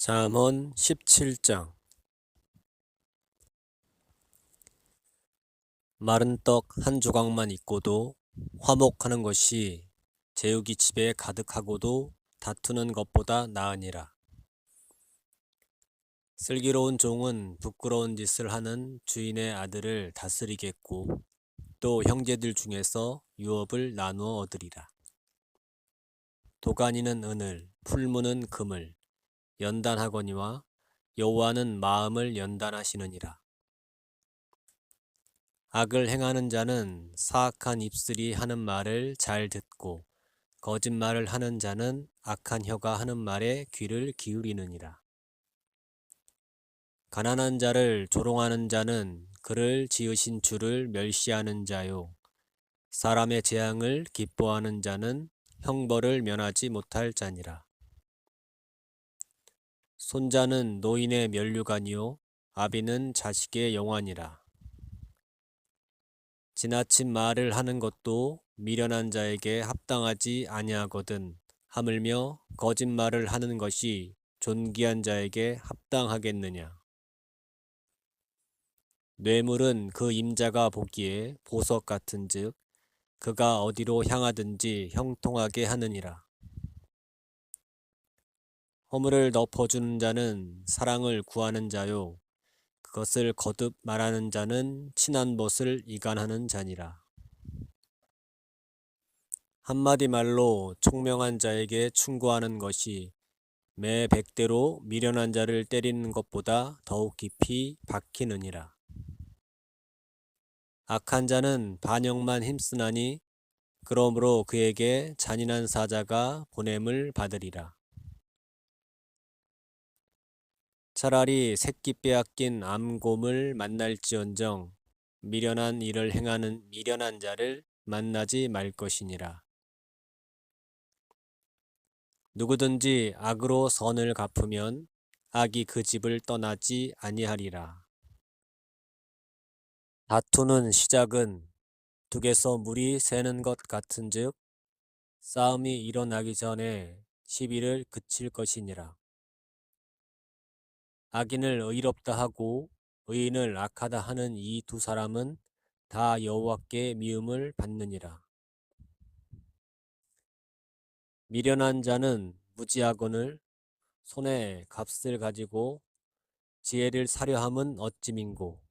잠언 17장. 마른 떡 한 조각만 있고도 화목하는 것이 재욱이 집에 가득하고도 다투는 것보다 나으니라. 슬기로운 종은 부끄러운 짓을 하는 주인의 아들을 다스리겠고 또 형제들 중에서 유업을 나누어 얻으리라. 도가니는 은을, 풀무는 금을 연단하거니와 여호와는 마음을 연단하시느니라. 악을 행하는 자는 사악한 입술이 하는 말을 잘 듣고 거짓말을 하는 자는 악한 혀가 하는 말에 귀를 기울이느니라. 가난한 자를 조롱하는 자는 그를 지으신 주를 멸시하는 자요. 사람의 재앙을 기뻐하는 자는 형벌을 면하지 못할 자니라. 손자는 노인의 면류관이요 아비는 자식의 영환이라. 지나친 말을 하는 것도 미련한 자에게 합당하지 아니하거든 하물며 거짓말을 하는 것이 존귀한 자에게 합당하겠느냐. 뇌물은 그 임자가 보기에 보석 같은즉 그가 어디로 향하든지 형통하게 하느니라. 허물을 덮어주는 자는 사랑을 구하는 자요 그것을 거듭 말하는 자는 친한 벗을 이간하는 자니라. 한마디 말로 총명한 자에게 충고하는 것이 매 100대로 미련한 자를 때리는 것보다 더욱 깊이 박히느니라. 악한 자는 반역만 힘쓰나니 그러므로 그에게 잔인한 사자가 보냄을 받으리라. 차라리 새끼 빼앗긴 암곰을 만날지언정 미련한 일을 행하는 미련한 자를 만나지 말 것이니라. 누구든지 악으로 선을 갚으면 악이 그 집을 떠나지 아니하리라. 다투는 시작은 둑에서 물이 새는 것 같은즉 싸움이 일어나기 전에 시비를 그칠 것이니라. 악인을 의롭다 하고 의인을 악하다 하는 이 두 사람은 다 여호와께 미움을 받느니라. 미련한 자는 무지하거늘 손에 값을 가지고 지혜를 사려 함은 어찌민고.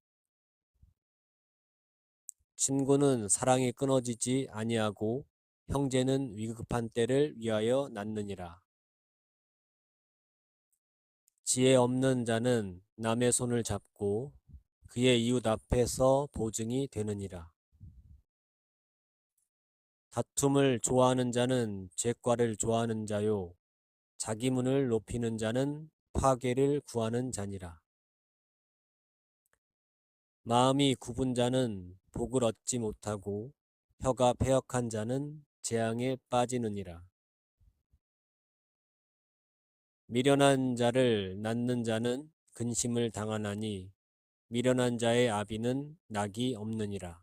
친구는 사랑이 끊어지지 아니하고 형제는 위급한 때를 위하여 낳느니라. 지혜 없는 자는 남의 손을 잡고 그의 이웃 앞에서 보증이 되느니라. 다툼을 좋아하는 자는 죄과를 좋아하는 자요 자기 문을 높이는 자는 파괴를 구하는 자니라. 마음이 굽은 자는 복을 얻지 못하고 혀가 패역한 자는 재앙에 빠지느니라. 미련한 자를 낳는 자는 근심을 당하나니 미련한 자의 아비는 낙이 없느니라.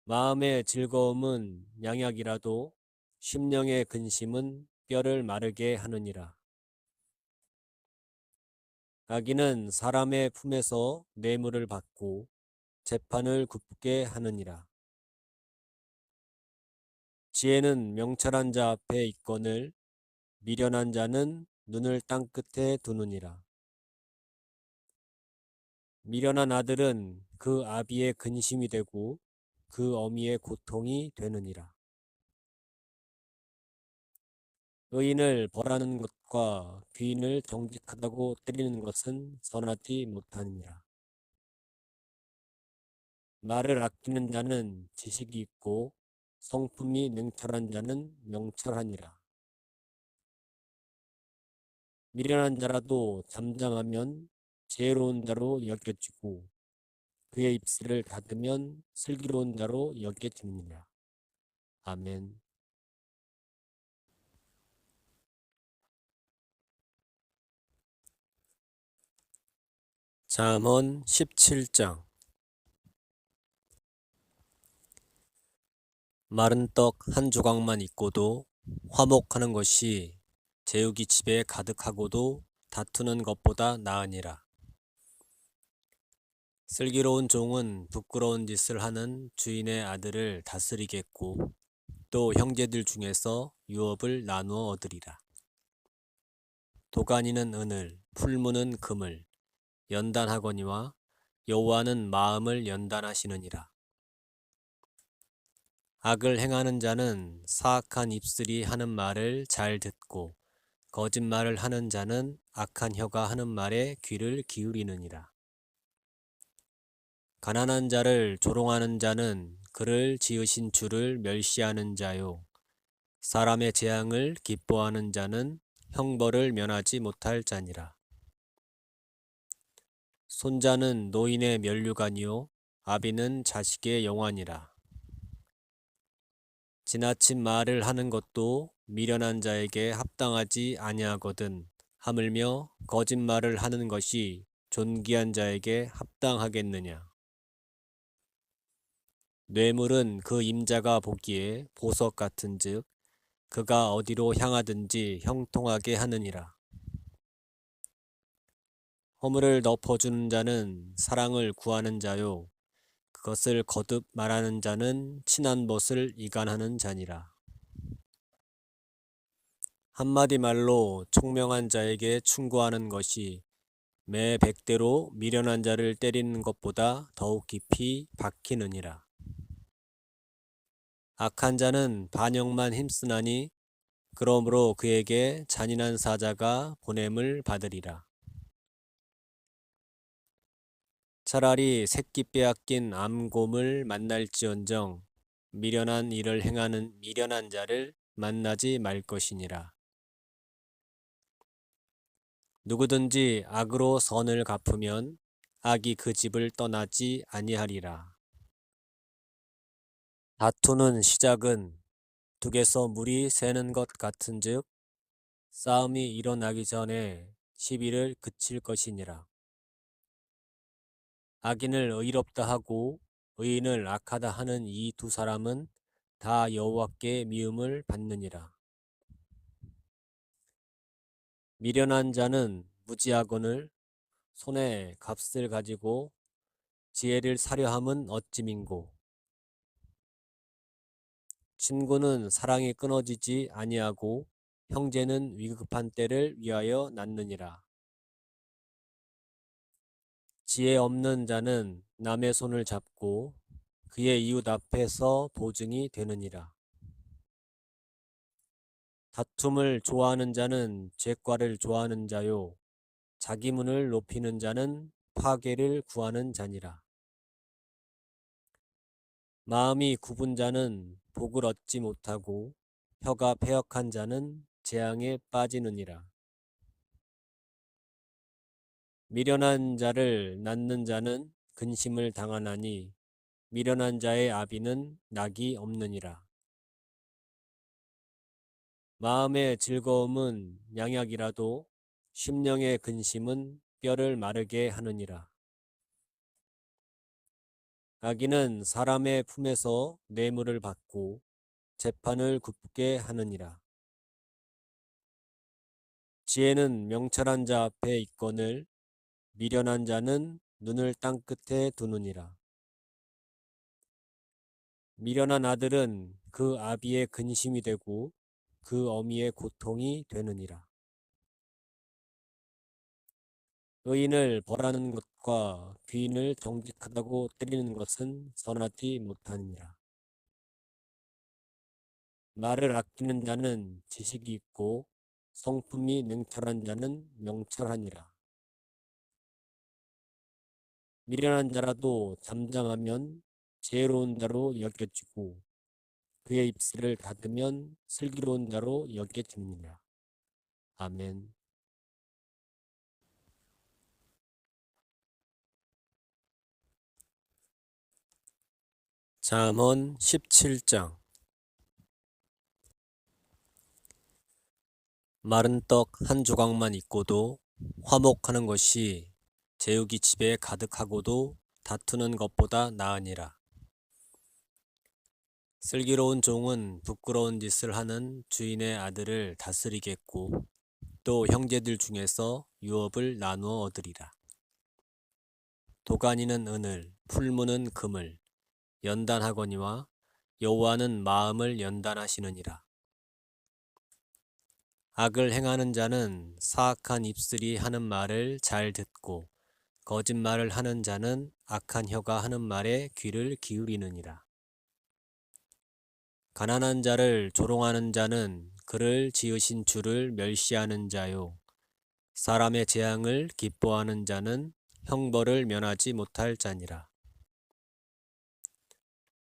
마음의 즐거움은 양약이라도 심령의 근심은 뼈를 마르게 하느니라. 악인은 사람의 품에서 뇌물을 받고 재판을 굽게 하느니라. 지혜는 명철한 자 앞에 있거늘 미련한 자는 눈을 땅끝에 두느니라. 미련한 아들은 그 아비의 근심이 되고 그 어미의 고통이 되느니라. 의인을 벌하는 것과 귀인을 정직하다고 때리는 것은 선하지 못하느니라. 말을 아끼는 자는 지식이 있고 성품이 능철한 자는 명철하니라. 미련한 자라도 잠잠하면 지혜로운 자로 여겨지고 그의 입술을 닫으면 슬기로운 자로 여겨집니다. 아멘. 잠언 17장. 마른 떡 한 조각만 있고도 화목하는 것이 재욱이 집에 가득하고도 다투는 것보다 나으니라. 슬기로운 종은 부끄러운 짓을 하는 주인의 아들을 다스리겠고 또 형제들 중에서 유업을 나누어 얻으리라. 도가니는 은을, 풀무는 금을 연단하거니와 여호와는 마음을 연단하시느니라. 악을 행하는 자는 사악한 입술이 하는 말을 잘 듣고 거짓말을 하는 자는 악한 혀가 하는 말에 귀를 기울이느니라. 가난한 자를 조롱하는 자는 그를 지으신 주를 멸시하는 자요. 사람의 재앙을 기뻐하는 자는 형벌을 면하지 못할 자니라. 손자는 노인의 면류관이요 아비는 자식의 영환이라. 지나친 말을 하는 것도 미련한 자에게 합당하지 아니하거든 하물며 거짓말을 하는 것이 존귀한 자에게 합당하겠느냐. 뇌물은 그 임자가 보기에 보석 같은즉 그가 어디로 향하든지 형통하게 하느니라. 허물을 덮어주는 자는 사랑을 구하는 자요 그것을 거듭 말하는 자는 친한 벗을 이간하는 자니라. 한마디 말로 총명한 자에게 충고하는 것이 매 100대로 미련한 자를 때리는 것보다 더욱 깊이 박히느니라. 악한 자는 반역만 힘쓰나니 그러므로 그에게 잔인한 사자가 보냄을 받으리라. 차라리 새끼 빼앗긴 암곰을 만날지언정 미련한 일을 행하는 미련한 자를 만나지 말 것이니라. 누구든지 악으로 선을 갚으면 악이 그 집을 떠나지 아니하리라. 다투는 시작은 둑에서 물이 새는 것 같은즉 싸움이 일어나기 전에 시비를 그칠 것이니라. 악인을 의롭다 하고 의인을 악하다 하는 이 두 사람은 다 여호와께 미움을 받느니라. 미련한 자는 무지하거늘 손에 값을 가지고 지혜를 사려 함은 어찌민고. 친구는 사랑이 끊어지지 아니하고 형제는 위급한 때를 위하여 낳느니라. 지혜 없는 자는 남의 손을 잡고 그의 이웃 앞에서 보증이 되느니라. 다툼을 좋아하는 자는 죄과를 좋아하는 자요 자기 문을 높이는 자는 파괴를 구하는 자니라. 마음이 굽은 자는 복을 얻지 못하고 혀가 패역한 자는 재앙에 빠지느니라. 미련한 자를 낳는 자는 근심을 당하나니 미련한 자의 아비는 낙이 없느니라. 마음의 즐거움은 양약이라도 심령의 근심은 뼈를 마르게 하느니라. 악인은 사람의 품에서 뇌물을 받고 재판을 굽게 하느니라. 지혜는 명철한 자 앞에 있거늘 미련한 자는 눈을 땅끝에 두느니라. 미련한 아들은 그 아비의 근심이 되고 그 어미의 고통이 되느니라. 의인을 벌하는 것과 귀인을 정직하다고 때리는 것은 선하지 못하느니라. 말을 아끼는 자는 지식이 있고 성품이 능철한 자는 명철하니라. 미련한 자라도 잠잠하면 지혜로운 자로 여겨지고 그의 입술을 닫으면 슬기로운 자로 여겨집니다. 아멘. 잠언 17장. 마른 떡 한 조각만 있고도 화목하는 것이 재욱이 집에 가득하고도 다투는 것보다 나으니라. 슬기로운 종은 부끄러운 짓을 하는 주인의 아들을 다스리겠고 또 형제들 중에서 유업을 나누어 얻으리라. 도가니는 은을, 풀무는 금을 연단하거니와 여호와는 마음을 연단하시느니라. 악을 행하는 자는 사악한 입술이 하는 말을 잘 듣고 거짓말을 하는 자는 악한 혀가 하는 말에 귀를 기울이느니라. 가난한 자를 조롱하는 자는 그를 지으신 주를 멸시하는 자요. 사람의 재앙을 기뻐하는 자는 형벌을 면하지 못할 자니라.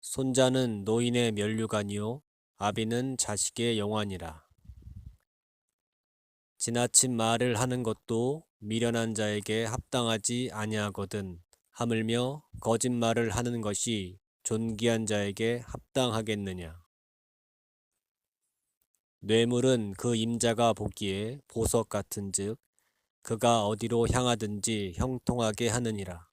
손자는 노인의 면류관이요 아비는 자식의 영환이라. 지나친 말을 하는 것도 미련한 자에게 합당하지 아니하거든 하물며 거짓말을 하는 것이 존귀한 자에게 합당하겠느냐. 뇌물은 그 임자가 보기에 보석 같은즉 그가 어디로 향하든지 형통하게 하느니라.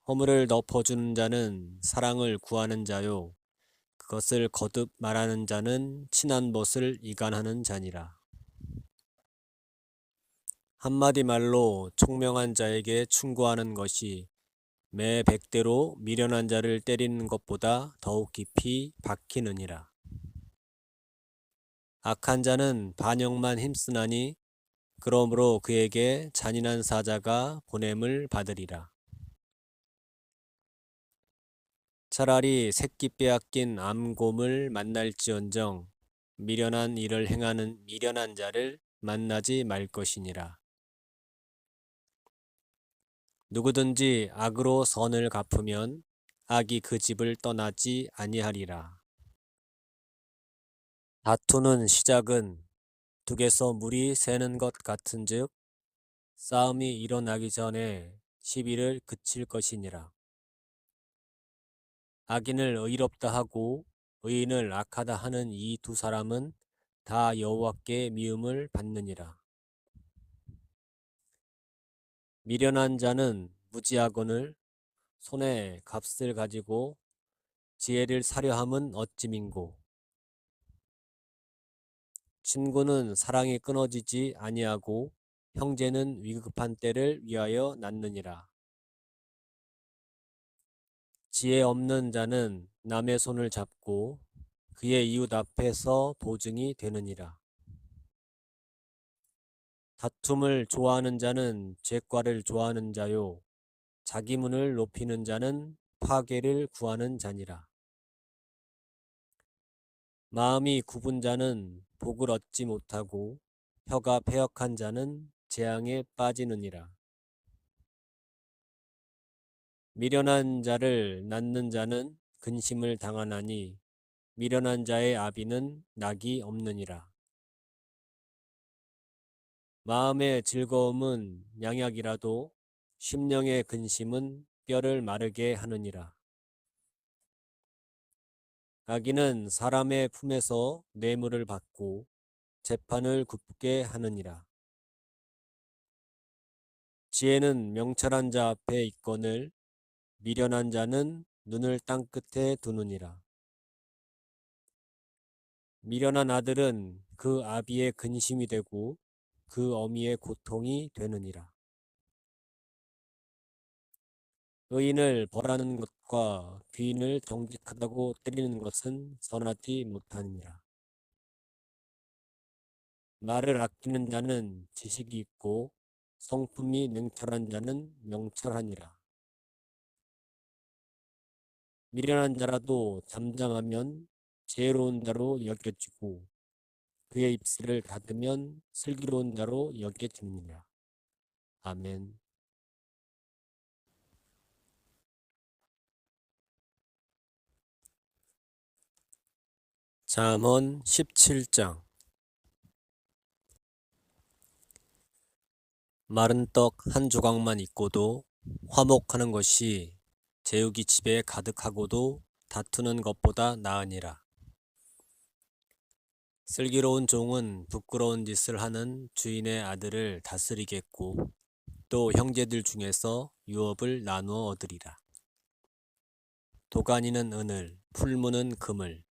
허물을 덮어주는 자는 사랑을 구하는 자요 그것을 거듭 말하는 자는 친한 벗을 이간하는 자니라. 한마디 말로 총명한 자에게 충고하는 것이 매 100대로 미련한 자를 때리는 것보다 더욱 깊이 박히느니라. 악한 자는 반역만 힘쓰나니 그러므로 그에게 잔인한 사자가 보냄을 받으리라. 차라리 새끼 빼앗긴 암곰을 만날지언정 미련한 일을 행하는 미련한 자를 만나지 말 것이니라. 누구든지 악으로 선을 갚으면 악이 그 집을 떠나지 아니하리라. 다투는 시작은 둑에서 물이 새는 것 같은즉 싸움이 일어나기 전에 시비를 그칠 것이니라. 악인을 의롭다 하고 의인을 악하다 하는 이 두 사람은 다 여호와께 미움을 받느니라. 미련한 자는 무지하거늘 손에 값을 가지고 지혜를 사려 함은 어찌민고. 친구는 사랑이 끊어지지 아니하고 형제는 위급한 때를 위하여 낳느니라. 지혜 없는 자는 남의 손을 잡고 그의 이웃 앞에서 보증이 되느니라. 다툼을 좋아하는 자는 죄과를 좋아하는 자요 자기 문을 높이는 자는 파괴를 구하는 자니라. 마음이 굽은 자는 복을 얻지 못하고 혀가 패역한 자는 재앙에 빠지느니라. 미련한 자를 낳는 자는 근심을 당하나니 미련한 자의 아비는 낙이 없느니라. 마음의 즐거움은 양약이라도 심령의 근심은 뼈를 마르게 하느니라. 악인은 사람의 품에서 뇌물을 받고 재판을 굽게 하느니라. 지혜는 명철한 자 앞에 있거늘 미련한 자는 눈을 땅끝에 두느니라. 미련한 아들은 그 아비의 근심이 되고 그 어미의 고통이 되느니라. 의인을 벌하는 것과 귀인을 정직하다고 때리는 것은 선하지 못하느니라. 말을 아끼는 자는 지식이 있고 성품이 냉철한 자는 명철하니라. 미련한 자라도 잠잠하면 지혜로운 자로 여겨지고 그의 입술을 닫으면 슬기로운 자로 여겨집니다. 아멘. 잠언 17장. 마른 떡 한 조각만 있고도 화목하는 것이 재욱이 집에 가득하고도 다투는 것보다 나으니라. 슬기로운 종은 부끄러운 짓을 하는 주인의 아들을 다스리겠고 또 형제들 중에서 유업을 나누어 얻으리라. 도가니는 은을, 풀무는 금을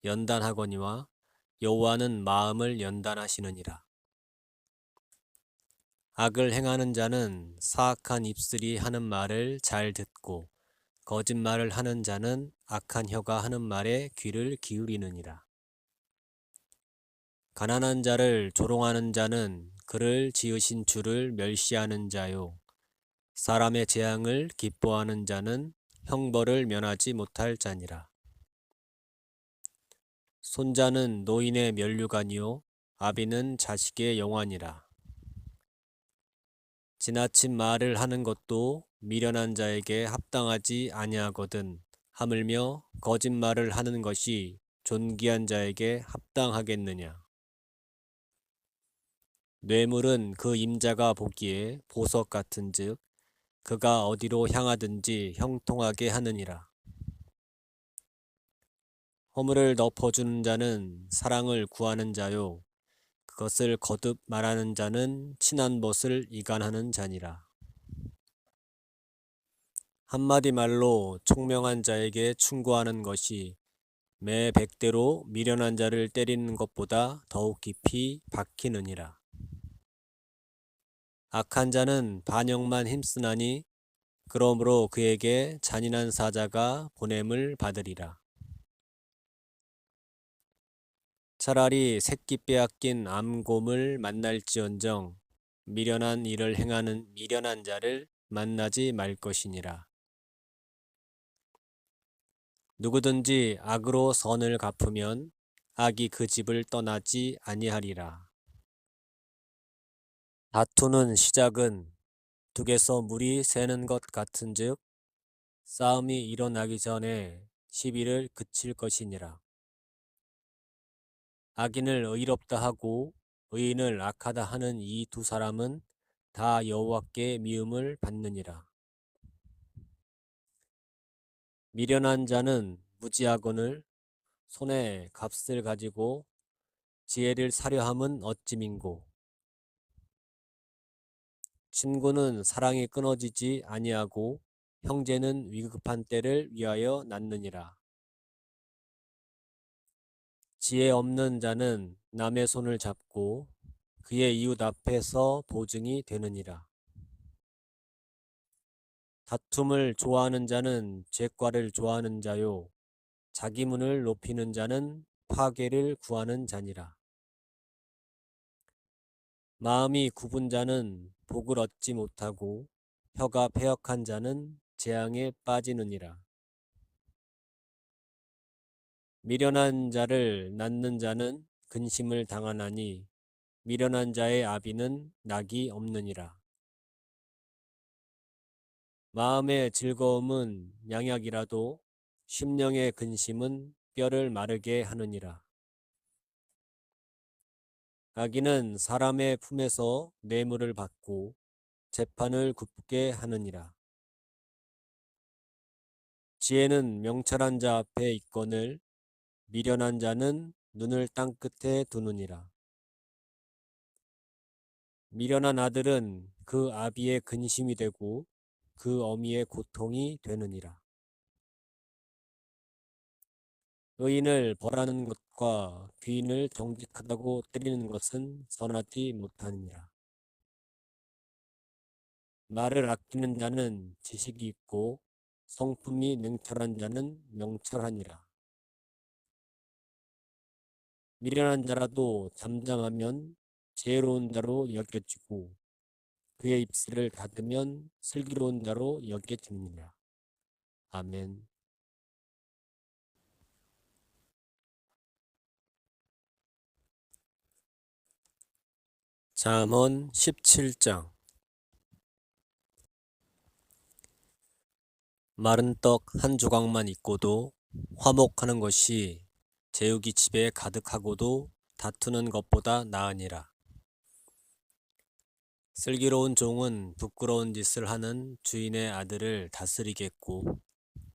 연단하거니와 여호와는 마음을 연단하시느니라. 악을 행하는 자는 사악한 입술이 하는 말을 잘 듣고 거짓말을 하는 자는 악한 혀가 하는 말에 귀를 기울이느니라. 가난한 자를 조롱하는 자는 그를 지으신 주를 멸시하는 자요. 사람의 재앙을 기뻐하는 자는 형벌을 면하지 못할 자니라. 손자는 노인의 면류관이요 아비는 자식의 영환이라. 지나친 말을 하는 것도 미련한 자에게 합당하지 아니하거든 하물며 거짓말을 하는 것이 존귀한 자에게 합당하겠느냐. 뇌물은 그 임자가 보기에 보석 같은즉 그가 어디로 향하든지 형통하게 하느니라. 허물을 덮어주는 자는 사랑을 구하는 자요 그것을 거듭 말하는 자는 친한 벗을 이간하는 자니라. 한마디 말로 총명한 자에게 충고하는 것이 매 100대로 미련한 자를 때리는 것보다 더욱 깊이 박히느니라. 악한 자는 반역만 힘쓰나니 그러므로 그에게 잔인한 사자가 보냄을 받으리라. 차라리 새끼 빼앗긴 암곰을 만날지언정 미련한 일을 행하는 미련한 자를 만나지 말 것이니라. 누구든지 악으로 선을 갚으면 악이 그 집을 떠나지 아니하리라. 다투는 시작은 둑에서 물이 새는 것 같은즉 싸움이 일어나기 전에 시비를 그칠 것이니라. 악인을 의롭다 하고 의인을 악하다 하는 이 두 사람은 다 여호와께 미움을 받느니라. 미련한 자는 무지하거늘 손에 값을 가지고 지혜를 사려 함은 어찌민고. 친구는 사랑이 끊어지지 아니하고 형제는 위급한 때를 위하여 낳느니라. 지혜 없는 자는 남의 손을 잡고 그의 이웃 앞에서 보증이 되느니라. 다툼을 좋아하는 자는 죄과를 좋아하는 자요 자기 문을 높이는 자는 파괴를 구하는 자니라. 마음이 굽은 자는 복을 얻지 못하고 혀가 패역한 자는 재앙에 빠지느니라. 미련한 자를 낳는 자는 근심을 당하나니 미련한 자의 아비는 낙이 없느니라. 마음의 즐거움은 양약이라도 심령의 근심은 뼈를 마르게 하느니라. 악인은 사람의 품에서 뇌물을 받고 재판을 굽게 하느니라. 지혜는 명철한 자 앞에 있거늘 미련한 자는 눈을 땅끝에 두느니라. 미련한 아들은 그 아비의 근심이 되고 그 어미의 고통이 되느니라. 의인을 벌하는 것과 귀인을 정직하다고 때리는 것은 선하지 못하느니라. 말을 아끼는 자는 지식이 있고 성품이 냉철한 자는 명철하니라. 미련한 자라도 잠잠하면 지혜로운 자로 여겨지고 그의 입술을 닫으면 슬기로운 자로 여겨집니다. 아멘. 잠언 17장. 마른 떡 한 조각만 있고도 화목하는 것이 제육이 집에 가득하고도 다투는 것보다 나으니라. 슬기로운 종은 부끄러운 짓을 하는 주인의 아들을 다스리겠고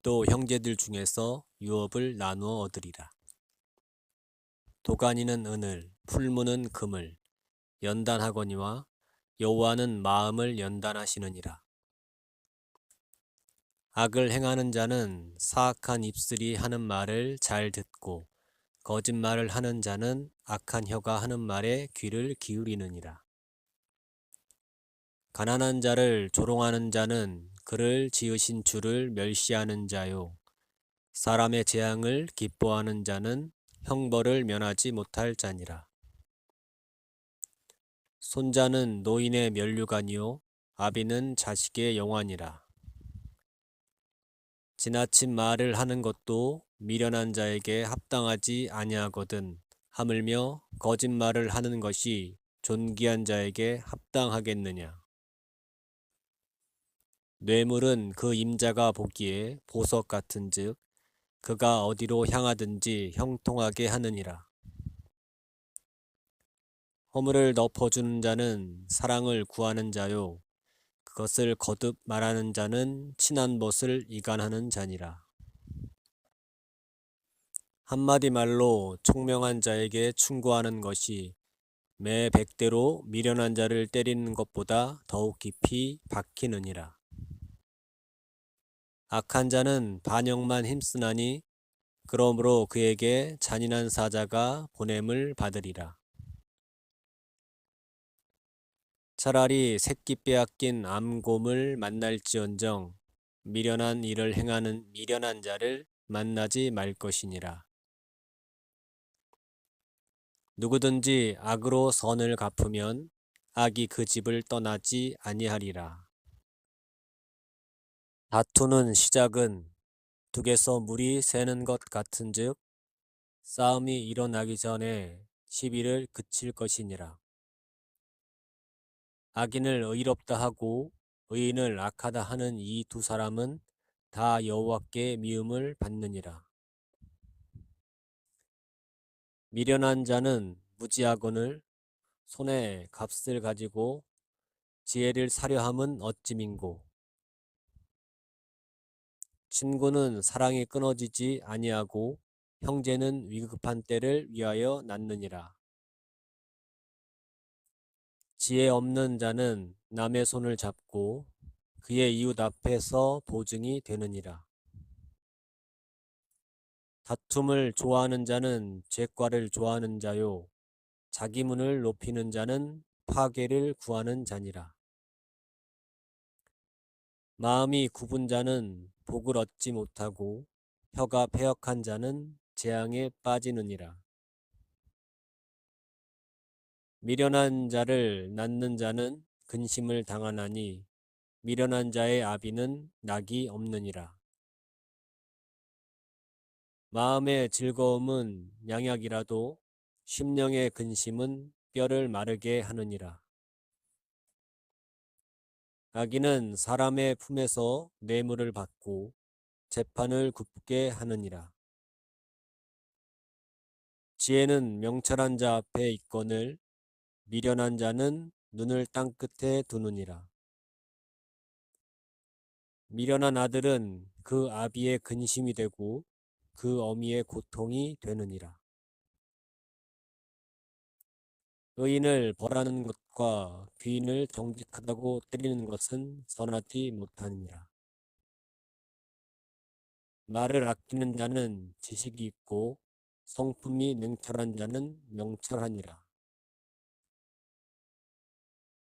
또 형제들 중에서 유업을 나누어 얻으리라. 도가니는 은을, 풀무는 금을 연단하거니와 여호와는 마음을 연단하시느니라. 악을 행하는 자는 사악한 입술이 하는 말을 잘 듣고 거짓말을 하는 자는 악한 혀가 하는 말에 귀를 기울이느니라. 가난한 자를 조롱하는 자는 그를 지으신 주를 멸시하는 자요. 사람의 재앙을 기뻐하는 자는 형벌을 면하지 못할 자니라. 손자는 노인의 면류관이요 아비는 자식의 영환이라. 지나친 말을 하는 것도 미련한 자에게 합당하지 아니하거든 하물며 거짓말을 하는 것이 존귀한 자에게 합당하겠느냐. 뇌물은 그 임자가 보기에 보석 같은즉 그가 어디로 향하든지 형통하게 하느니라. 허물을 덮어주는 자는 사랑을 구하는 자요 그것을 거듭 말하는 자는 친한 벗을 이간하는 자니라. 한마디 말로 총명한 자에게 충고하는 것이 매 100대로 미련한 자를 때리는 것보다 더욱 깊이 박히느니라. 악한 자는 반역만 힘쓰나니 그러므로 그에게 잔인한 사자가 보냄을 받으리라. 차라리 새끼 빼앗긴 암곰을 만날지언정 미련한 일을 행하는 미련한 자를 만나지 말 것이니라. 누구든지 악으로 선을 갚으면 악이 그 집을 떠나지 아니하리라. 다투는 시작은 둑에서 물이 새는 것 같은즉 싸움이 일어나기 전에 시비를 그칠 것이니라. 악인을 의롭다 하고 의인을 악하다 하는 이 두 사람은 다 여호와께 미움을 받느니라. 미련한 자는 무지하거늘 손에 값을 가지고 지혜를 사려 함은 어찌민고. 친구는 사랑이 끊어지지 아니하고 형제는 위급한 때를 위하여 낳느니라. 지혜 없는 자는 남의 손을 잡고 그의 이웃 앞에서 보증이 되느니라. 다툼을 좋아하는 자는 죄과를 좋아하는 자요 자기 문을 높이는 자는 파괴를 구하는 자니라. 마음이 굽은 자는 복을 얻지 못하고 혀가 패역한 자는 재앙에 빠지느니라. 미련한 자를 낳는 자는 근심을 당하나니 미련한 자의 아비는 낙이 없느니라. 마음의 즐거움은 양약이라도 심령의 근심은 뼈를 마르게 하느니라. 악인은 사람의 품에서 뇌물을 받고 재판을 굽게 하느니라. 지혜는 명철한 자 앞에 있거늘 미련한 자는 눈을 땅끝에 두느니라. 미련한 아들은 그 아비의 근심이 되고 그 어미의 고통이 되느니라. 의인을 벌하는 것과 귀인을 정직하다고 때리는 것은 선하지 못하느니라. 말을 아끼는 자는 지식이 있고 성품이 능철한 자는 명철하니라.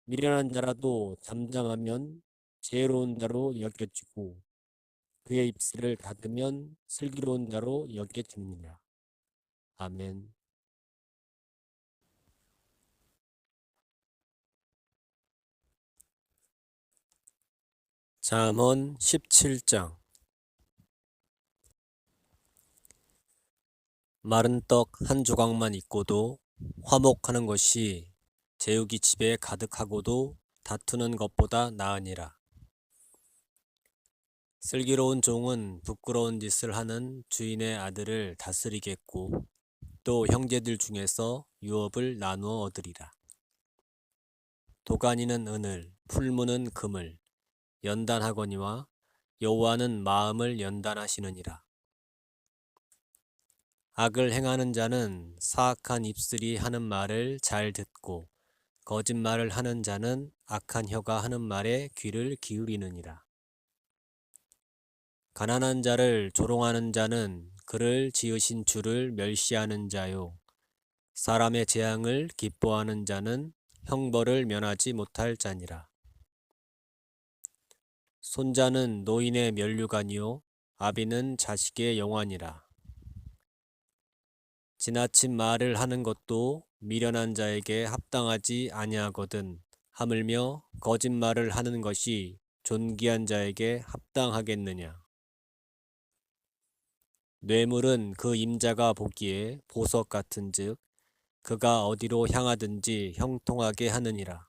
미련한 자라도 잠잠하면 지혜로운 자로 여겨지고 그의 입술을 닫으면 슬기로운 자로 여겨집니다. 아멘. 잠언 17장. 마른 떡 한 조각만 있고도 화목하는 것이 재욱이 집에 가득하고도 다투는 것보다 나으니라. 슬기로운 종은 부끄러운 짓을 하는 주인의 아들을 다스리겠고 또 형제들 중에서 유업을 나누어 얻으리라. 도가니는 은을, 풀무는 금을 연단하거니와 여호와는 마음을 연단하시느니라. 악을 행하는 자는 사악한 입술이 하는 말을 잘 듣고 거짓말을 하는 자는 악한 혀가 하는 말에 귀를 기울이느니라. 가난한 자를 조롱하는 자는 그를 지으신 주를 멸시하는 자요. 사람의 재앙을 기뻐하는 자는 형벌을 면하지 못할 자니라. 손자는 노인의 면류관이요 아비는 자식의 영환이라. 지나친 말을 하는 것도 미련한 자에게 합당하지 아니하거든 하물며 거짓말을 하는 것이 존귀한 자에게 합당하겠느냐. 뇌물은 그 임자가 보기에 보석 같은즉 그가 어디로 향하든지 형통하게 하느니라.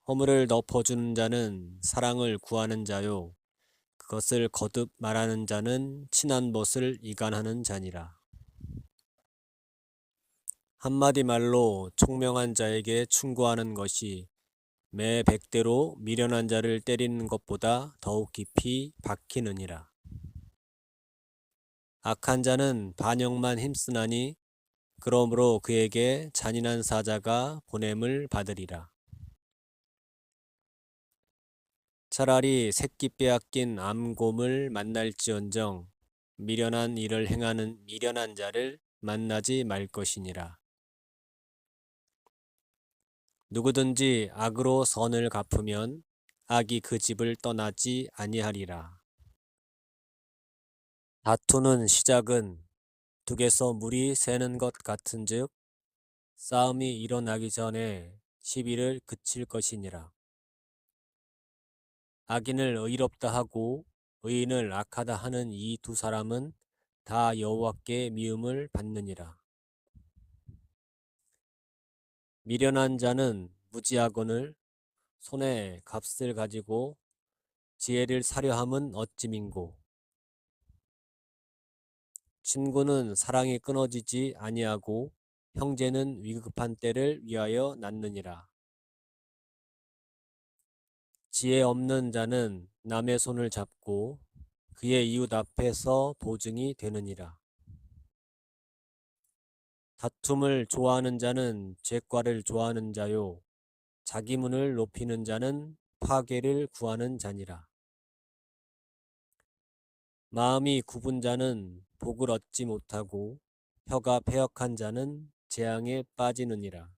허물을 덮어주는 자는 사랑을 구하는 자요 그것을 거듭 말하는 자는 친한 벗을 이간하는 자니라. 한마디 말로 총명한 자에게 충고하는 것이 매 100대로 미련한 자를 때리는 것보다 더욱 깊이 박히느니라. 악한 자는 반역만 힘쓰나니 그러므로 그에게 잔인한 사자가 보냄을 받으리라. 차라리 새끼 빼앗긴 암곰을 만날지언정 미련한 일을 행하는 미련한 자를 만나지 말 것이니라. 누구든지 악으로 선을 갚으면 악이 그 집을 떠나지 아니하리라. 다투는 시작은 둑에서 물이 새는 것 같은즉 싸움이 일어나기 전에 시비를 그칠 것이니라. 악인을 의롭다 하고 의인을 악하다 하는 이 두 사람은 다 여호와께 미움을 받느니라. 미련한 자는 무지하거늘 손에 값을 가지고 지혜를 사려 함은 어찌민고. 친구는 사랑이 끊어지지 아니하고 형제는 위급한 때를 위하여 낳느니라. 지혜 없는 자는 남의 손을 잡고 그의 이웃 앞에서 보증이 되느니라. 다툼을 좋아하는 자는 죄과를 좋아하는 자요 자기 문을 높이는 자는 파괴를 구하는 자니라. 마음이 굽은 자는 복을 얻지 못하고 혀가 패역한 자는 재앙에 빠지느니라.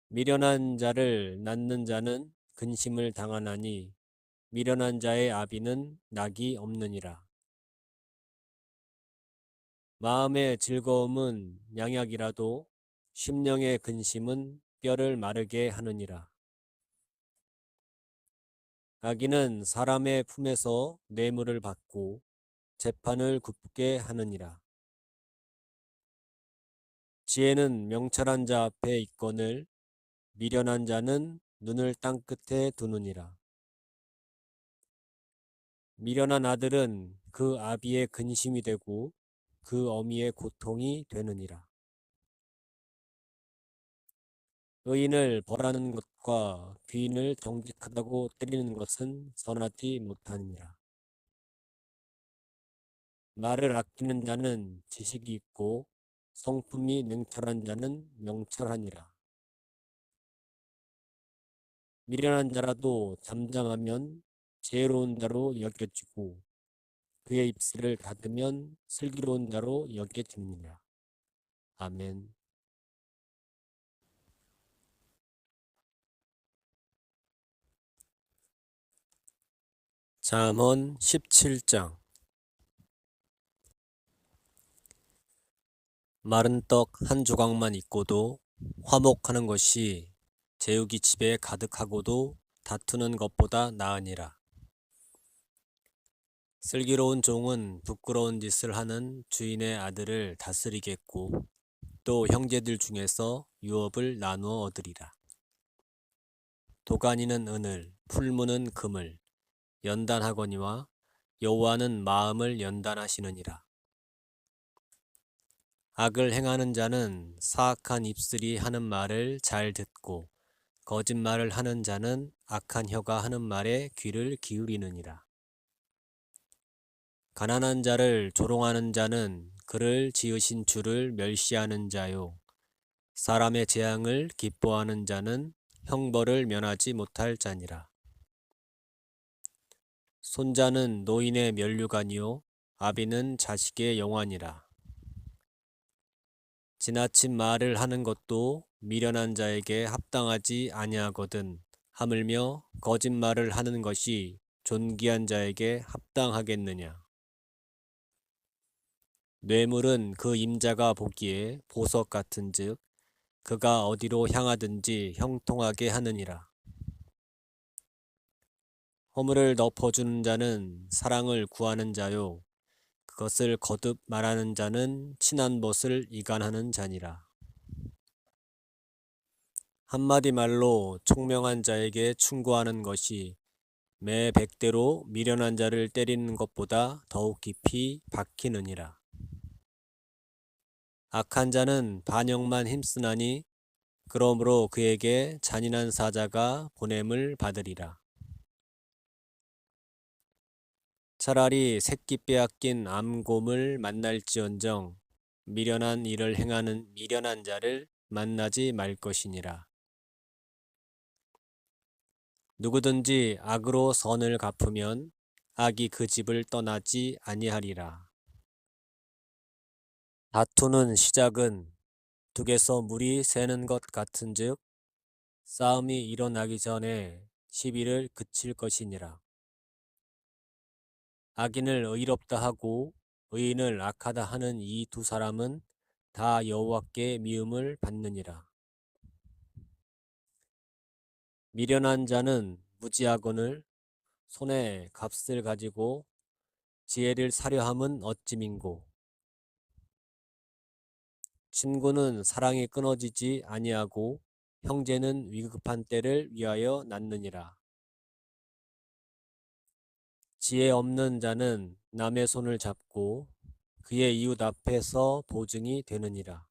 미련한 자를 낳는 자는 근심을 당하나니 미련한 자의 아비는 낙이 없느니라. 마음의 즐거움은 양약이라도 심령의 근심은 뼈를 마르게 하느니라. 악인은 사람의 품에서 뇌물을 받고 재판을 굽게 하느니라. 지혜는 명철한 자 앞에 있거늘 미련한 자는 눈을 땅끝에 두느니라. 미련한 아들은 그 아비의 근심이 되고 그 어미의 고통이 되느니라. 의인을 벌하는 것과 귀인을 정직하다고 때리는 것은 선하지 못하느니라. 말을 아끼는 자는 지식이 있고 성품이 냉철한 자는 명철하니라. 미련한 자라도 잠잠하면 지혜로운 자로 여겨지고 그의 입술을 닫으면 슬기로운 자로 여겨집니다. 아멘. 잠언 17장. 마른 떡 한 조각만 있고도 화목하는 것이 재욱이 집에 가득하고도 다투는 것보다 나으니라. 슬기로운 종은 부끄러운 짓을 하는 주인의 아들을 다스리겠고 또 형제들 중에서 유업을 나누어 얻으리라. 도가니는 은을, 풀무는 금을 연단하거니와 여호와는 마음을 연단하시느니라. 악을 행하는 자는 사악한 입술이 하는 말을 잘 듣고 거짓말을 하는 자는 악한 혀가 하는 말에 귀를 기울이느니라. 가난한 자를 조롱하는 자는 그를 지으신 주를 멸시하는 자요 사람의 재앙을 기뻐하는 자는 형벌을 면하지 못할 자니라. 손자는 노인의 면류관이요 아비는 자식의 영환이라. 지나친 말을 하는 것도 미련한 자에게 합당하지 아니하거든 하물며 거짓말을 하는 것이 존귀한 자에게 합당하겠느냐. 뇌물은 그 임자가 보기에 보석 같은즉 그가 어디로 향하든지 형통하게 하느니라. 허물을 덮어주는 자는 사랑을 구하는 자요 그것을 거듭 말하는 자는 친한 벗을 이간하는 자니라. 한마디 말로 총명한 자에게 충고하는 것이 매 100대로 미련한 자를 때리는 것보다 더욱 깊이 박히느니라. 악한 자는 반역만 힘쓰나니 그러므로 그에게 잔인한 사자가 보냄을 받으리라. 차라리 새끼 빼앗긴 암곰을 만날지언정 미련한 일을 행하는 미련한 자를 만나지 말 것이니라. 누구든지 악으로 선을 갚으면 악이 그 집을 떠나지 아니하리라. 다투는 시작은 둑에서 물이 새는 것 같은즉 싸움이 일어나기 전에 시비를 그칠 것이니라. 악인을 의롭다 하고 의인을 악하다 하는 이 두 사람은 다 여호와께 미움을 받느니라. 미련한 자는 무지하거늘 손에 값을 가지고 지혜를 사려 함은 어찌민고. 친구는 사랑이 끊어지지 아니하고 형제는 위급한 때를 위하여 낳느니라. 지혜 없는 자는 남의 손을 잡고 그의 이웃 앞에서 보증이 되느니라.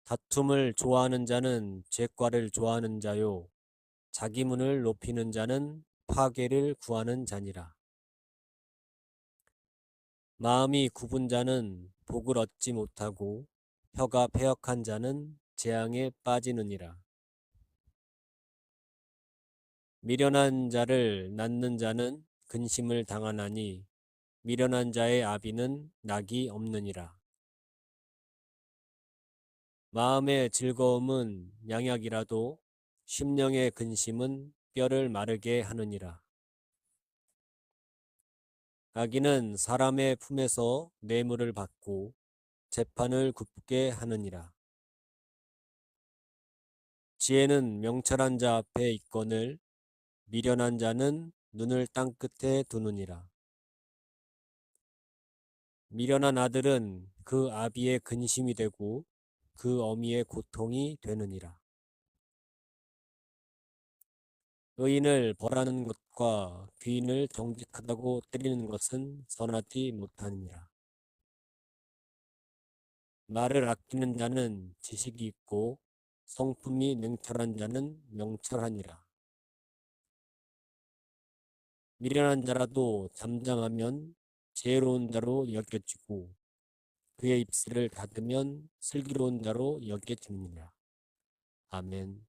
다툼을 좋아하는 자는 죄과를 좋아하는 자요 자기 문을 높이는 자는 파괴를 구하는 자니라. 마음이 굽은 자는 복을 얻지 못하고 혀가 패역한 자는 재앙에 빠지느니라. 미련한 자를 낳는 자는 근심을 당하나니 미련한 자의 아비는 낙이 없느니라. 마음의 즐거움은 양약이라도 심령의 근심은 뼈를 마르게 하느니라. 악인은 사람의 품에서 뇌물을 받고 재판을 굽게 하느니라. 지혜는 명철한 자 앞에 있거늘 미련한 자는 눈을 땅끝에 두느니라. 미련한 아들은 그 아비의 근심이 되고 그 어미의 고통이 되느니라. 의인을 벌하는 것과 귀인을 정직하다고 때리는 것은 선하지 못하느니라. 말을 아끼는 자는 지식이 있고 성품이 냉철한 자는 명철하니라. 미련한 자라도 잠잠하면 지혜로운 자로 여겨지고 그의 입술을 닫으면 슬기로운 자로 여겨집니다. 아멘.